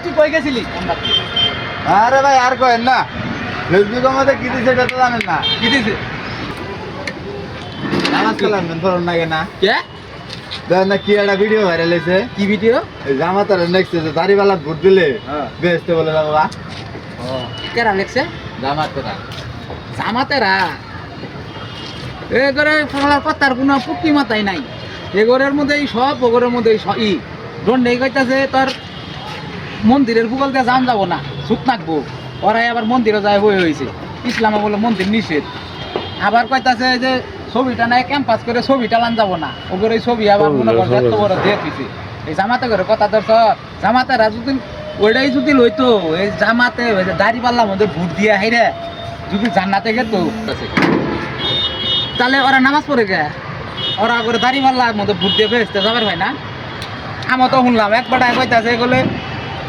তুই কই গেছিলি আরে ভাই আর কয়েন না ফেসবুকের মধ্যে কি দিছে এটা তো জানেন না কি দিছে নামাজ কালাম ধরুন না কেনা কে দেখেন না কি একটা ভিডিও ভাইরাল হয়েছে কি ভিডিও জামাতার নেক্সট দাড়িওয়ালা ভোট দিলে হ্যাঁ। বেসতে বলে বাবা ও কেরা লেখছে জামাতেরা জামাতেরা এ করে ফলার কথার কোনো পুক্কি মাথাই নাই এগরের মধ্যে এই সব ওগরের মধ্যে এই ই দণ্ডে কইতাছে তোর মন্দিরের ভূগোল দিয়ে যান যাবো না সুখ নাকবো ওরাই আবার মন্দিরে যায় বই হয়েছে ইসলামে বলে মন্দির নিষেধ আবার কইতাছে যে ছবিটা নাই ক্যাম্পাস করে ছবিটা লান যাবো না ওগর এই ছবি আবার মনে করছে এত বড় দিয়ে দিছে এই জামাতে করে কথা ধরছ জামাতেরা যদি ওইটাই যদি লইতো এই জামাতে দাড়ি পাল্লার মধ্যে ভোট দিয়া হাইরে যদি জান্নাতে গেতো তাহলে ওরা নামাজ পড়ে গে ওরা করে দাড়ি পাল্লার মধ্যে ভোট দিয়ে বেসতে যাবার ভাই না আমি তো শুনলাম একবার কইতাছে এগুলো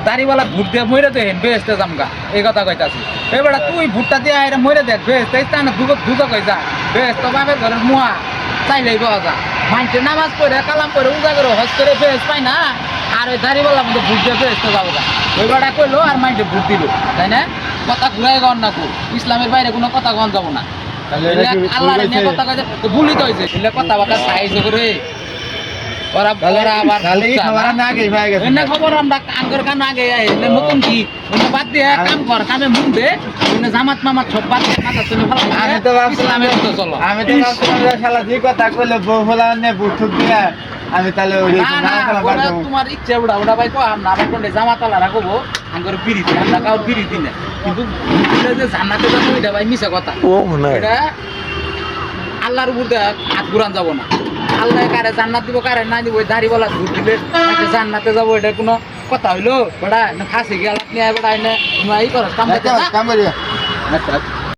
দাড়িওয়ালা ভোট দিয়ে মরে দেখেন বেসতে জামগা এই কথা কইতাছি এবার তুই ভোটটা দিয়ে আইরে মরে দেখ বেসতে না দুটো কইতা বেস তো বাপের ঘরের মুয়া চাইলেই পাওয়া যা মাইনছে নামাজ পড়ে কালাম করে উজা করে হজ করে বেস পাই না আর ওই দাড়িওয়ালার মধ্যে ভোট দিয়ে বেসতে যাবো গা ওই বেড়া কইলো আর মাইন্ডে ভোট দিল তাই না কথা ঘুরাই গন না কো ইসলামের বাইরে কোনো কথা গন যাবো না আল্লাহ নিয়ে কথা কইছে তো ভুলই তো হয়েছে এগুলো কথাবার্তা সাহায্য করে ওরা ওরা আবার খাবার না আগে ভাই গেছে এনে খবর আমরা কাম করে কাম আগে এনে নতুন কি ওনে বাদ দিয়ে কাম কর কামে মুখ দে ওনে জামাত মামাত সব বাদ দিয়ে মাথা চলে ভালো আমি তো ভাবছিলাম ইসলামের তো চলো আমি তো ভাবছিলাম যে শালা যে কথা কইলে বউ ফলা নে বুঠুক দিয়া আমি তাহলে ওই না না ওরা তোমার ইচ্ছে ওটা ওটা ভাই কো আমরা আবার কোনটা জামাত আলা রাখবো আঙ্গর বিড়ি দিই আমরা কাউ বিড়ি দিই না কিন্তু এটা যে জান্নাতে যাবো এটা ভাই মিছা কথা ও মনে হয় এটা আল্লাহর উপর দিয়ে হাত ঘুরান যাবো না আল্লাহ কারে জান্নাত দিব কারে না দিব ওই দাড়িওয়ালা ভোট দিলে জান্নাতে যাবো এটা কোনো কথা হইলো বেড়া ফাঁসি গেল আপনি বেড়া এনে এই করো কাম করতে কাম করি